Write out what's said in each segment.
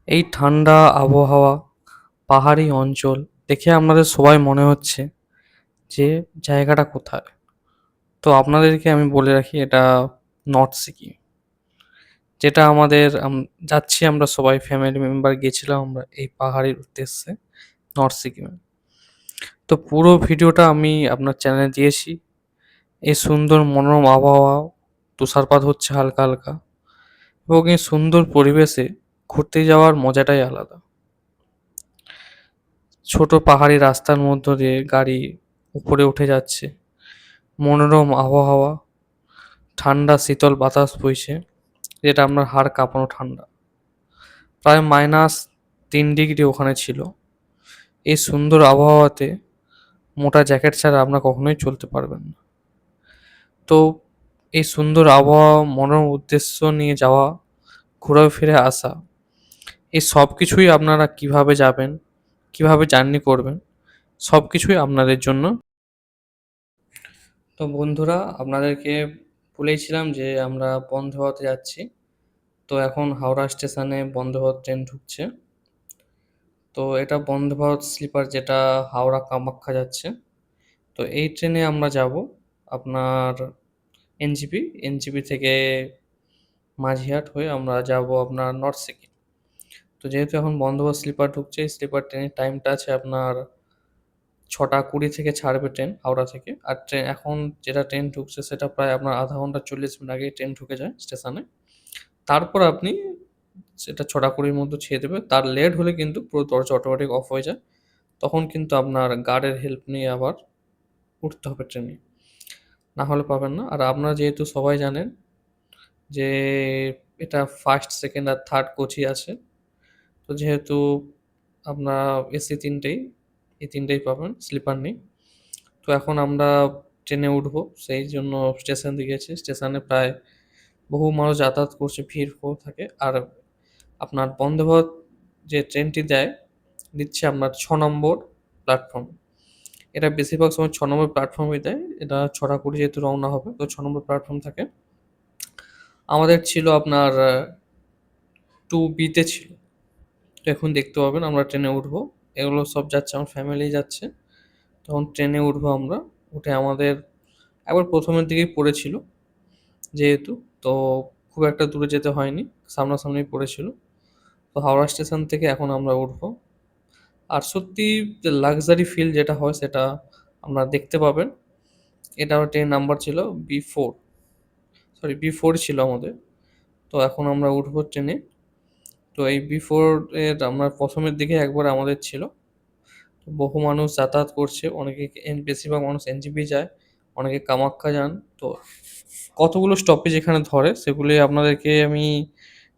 এই ঠান্ডা আবহাওয়া, পাহাড়ি অঞ্চল দেখে আপনাদের সবাই মনে হচ্ছে যে জায়গাটা কোথায়? তো আপনাদেরকে আমি বলে রাখি এটা নর্থ সিকিম। যেটা আমাদের যাচ্ছি আমরা সবাই ফ্যামিলি মেম্বার গেছিলাম আমরা এই পাহাড়ের উদ্দেশ্যে নর্থ সিকিমে। তো পুরো ভিডিওটা আমি আপনার চ্যানেলে দিয়েছি। এই সুন্দর মনোরম আবহাওয়া, তুষারপাত হচ্ছে হালকা, হালকা এবং এই সুন্দর পরিবেশে ঘুরতে যাওয়ার মজাটাই আলাদা। ছোট পাহাড়ি রাস্তার মধ্য দিয়ে গাড়ি উপরে উঠে যাচ্ছে। মনোরম আবহাওয়া, ঠান্ডা শীতল বাতাস বইছে, যেটা আপনার হাড় কাঁপানো ঠান্ডা। প্রায় -3 ডিগ্রি ওখানে ছিল। এই সুন্দর আবহাওয়াতে মোটা জ্যাকেট ছাড়া আপনার কখনোই চলতে পারবেন না। তো এই সুন্দর আবহাওয়া, মনোরম উদ্দেশ্য নিয়ে যাওয়া, ঘুরে ফিরে আসা, এই সব কিছুই আপনারা কিভাবে যাবেন, কিভাবে জার্নি করবেন, সব কিছুই আপনাদের জন্য। তো বন্ধুরা, আপনাদেরকে বলেইছিলাম যে আমরা বন্ধ হতে যাচ্ছি। তো এখন হাওড়া স্টেশনে বন্দে ভারত ট্রেন ঢুকছে। তো এটা বন্দে ভারত স্লিপার, যেটা হাওড়া কামাখ্যা যাচ্ছে। তো এই ট্রেনে আমরা যাব আপনার এনজিপি। এনজিপি থেকে মাঝিরহাট হয়ে আমরা যাব আপনার নর্থ সিকিম। তো যেহেতু এখন বন্দে ভারত স্লিপার ঢুকছে, এই স্লিপার ট্রেনের টাইমটা আছে আপনার 6:20 থেকে ছাড়বে ট্রেন হাওড়া থেকে। আর ট্রেন এখন যেটা ট্রেন ঢুকছে সেটা প্রায় আপনার আধা ঘন্টা 40 মিনিট আগে ট্রেন ঢুকে যায় স্টেশনে। তারপর আপনি সেটা 6:20 মধ্যে ছেড়ে দেবে। তার লেট হলে কিন্তু পুরো দরজা অটোমেটিক অফ হয়ে যায়। তখন কিন্তু আপনার গার্ডের হেল্প নিয়ে আবার উঠতে হবে ট্রেনে। না হলে পাবেন না। আর আপনারা যেহেতু সবাই জানেন যে এটা ফার্স্ট, সেকেন্ড আর থার্ড কোচই আছে। তো যেহেতু আপনার এসি ৩ টেই, এই ৩টেই পাবেন, স্লিপার নেই। তো এখন আমরা ট্রেনে উঠবো, সেই জন্য স্টেশন দিয়ে গেছি। স্টেশনে প্রায় বহু মানুষ যাতায়াত করছে, ভিড় খুব থাকে। আর আপনার বন্দে ভারত যে ট্রেনটি দিচ্ছে আপনার ৬ নম্বর প্ল্যাটফর্ম। এটা বেশিরভাগ সময় ৬ নম্বর প্ল্যাটফর্মে দেয়। এটা ৬:২০ যেহেতু রওনা হবে, তো ৬ নম্বর প্ল্যাটফর্ম থাকে। আমাদের ছিল আপনার 2B তে ছিল। তো এখন দেখতে পাবেন আমরা ট্রেনে উঠবো। এগুলো সব যাচ্ছে, আমার ফ্যামিলি যাচ্ছে। তখন ট্রেনে উঠবো আমরা। উঠে আমাদের একবার প্রথমের দিকেই পড়েছিল যেহেতু, তো খুব একটা দূরে যেতে হয়নি, সামনাসামনি পড়েছিল। তো হাওড়া স্টেশন থেকে এখন আমরা উঠবো। আর সত্যি যে লাক্সারি ফিল যেটা হয় সেটা আপনারা দেখতে পাবেন। এটা আমার ট্রেন নাম্বার ছিল B4, সরি B4 ছিল আমাদের। তো এখন আমরা উঠবো ট্রেনে। তো এই B4 এর আমরা প্রথমের দিকে একবার আমাদের ছিল। তো বহু মানুষ যাতায়াত করছে, অনেকে বেশিরভাগ মানুষ এনজেপি যায়, অনেকে কামাখ্যা যান। তো কতগুলো স্টপেজ এখানে ধরে সেগুলি আপনাদেরকে আমি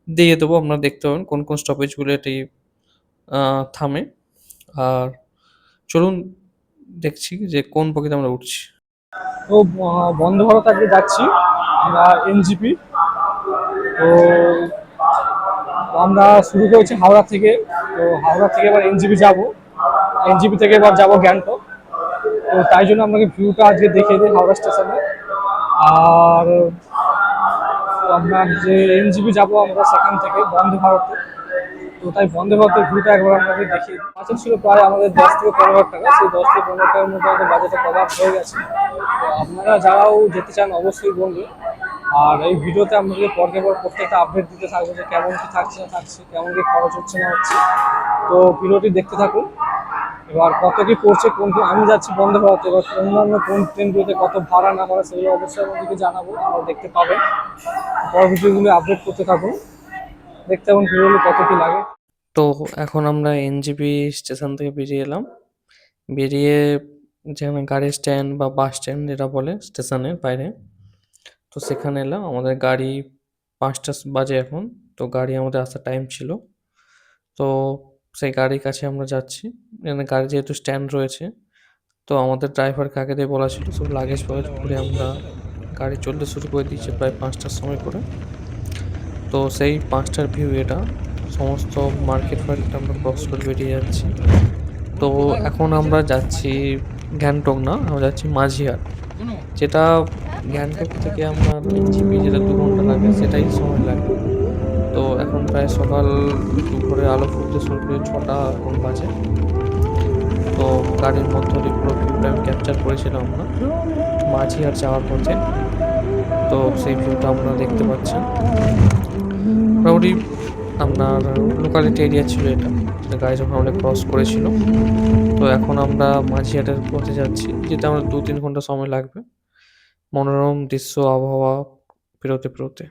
দিয়ে দেবো, আপনারা দেখতে পাবেন কোন কোন স্টপেজগুলো এটি থামে। আর চলুন দেখছি যে কোন বগিতে আমরা উঠছি। তো বন্দে ভারত আজকে যাচ্ছি আমরা এনজিপি। তো আমরা শুরু করেছি হাওড়া থেকে। তো হাওড়া থেকে এবার এনজিপি যাব, এনজিপি থেকে এবার যাব গ্যাংটক। তো তাই জন্য আপনাকে ভিউটা আজকে দেখিয়ে দিই হাওড়া স্টেশনে। আর আপনার যে এনজিপি যাব আমরা সেখান থেকে বন্দে ভারতে। তো তাই বন্দে ভারতের ভিউটা একবার আপনাকে দেখিয়ে দিই। বাজেট ছিল প্রায় আমাদের 10 থেকে 15 হাজার টাকা। সেই 10 থেকে 15 টাকার মধ্যে আমাদের বাজেটটা কভার হয়ে গেছে। তো আপনারা যারাও যেতে চান অবশ্যই বলবেন। আর এই ভিডিওতে আপনাদের পরকে পর প্রত্যেকটা আপডেট দিতে থাকবো যে কেমন কি থাকছে না থাকছে, কেমন কি খরচ হচ্ছে না হচ্ছে। তো ভিডিওটি দেখতে থাকুন। এবার কত কি পড়ছে, কোন কোন আমি যাচ্ছি বন্দে ভারতে, এবার অন্যান্য কোন ট্রেনগুলোতে কত ভাড়া না ভাড়া সেগুলো অবশ্যই আপনাদেরকে জানাবো, আপনারা দেখতে পাবেন। পরবর্তীগুলো আপডেট করতে থাকুন, দেখতে থাকুন ভিডিওগুলো কত কি লাগে। তো এখন আমরা এনজিপি স্টেশন থেকে বেরিয়ে এলাম। বেরিয়ে যেখানে গাড়ি স্ট্যান্ড বা বাস স্ট্যান্ড যেটা বলে স্টেশনের বাইরে, তো সেখানে এলাম। আমাদের গাড়ি 5টা বাজে এখন। তো গাড়ি আমাদের আসার টাইম ছিল। তো সেই গাড়ির কাছে আমরা যাচ্ছি। এখানে গাড়ি যেহেতু স্ট্যান্ড রয়েছে, তো আমাদের ড্রাইভারকে আগে দিয়ে বলা ছিল সব লাগেজ ফাগেজ ভরে আমরা গাড়ি চলতে শুরু করে দিয়েছি প্রায় 5টার সময় করে। তো সেই 5টার ভিউ এটা। সমস্ত মার্কেট ফার্কেট আমরা ক্রস করে বেরিয়ে যাচ্ছি। তো এখন আমরা যাচ্ছি গ্যাংটক না, আমরা যাচ্ছি মাঝিরহাট। যেটা গ্যাংটক থেকে আপনার এনজিপি যেটা 2 ঘন্টা লাগে সেটাই সময় লাগে। তো এখন প্রায় সকাল, একটু ভোরের আলো ফুটতে শুরু করে 6টা এখন বাজে। তো গাড়ির মধ্য দিয়ে পুরো ভিউটা আমি ক্যাপচার করেছিলাম আমরা মাঝিরহাট যাওয়ার পথে। তো সেই ভিউটা আপনারা দেখতে পাচ্ছেন। মোটামুটি আপনার লোকালিটি এরিয়া ছিল এটা। গাড়ি যখন আমাদের ক্রস করেছিল। তো এখন আমরা মাঝিরহাটের পথে যাচ্ছি। যেতে আমার ২-৩ ঘন্টা সময় লাগবে। মনোরম দৃশ্য, আবহাওয়া পেরোতে।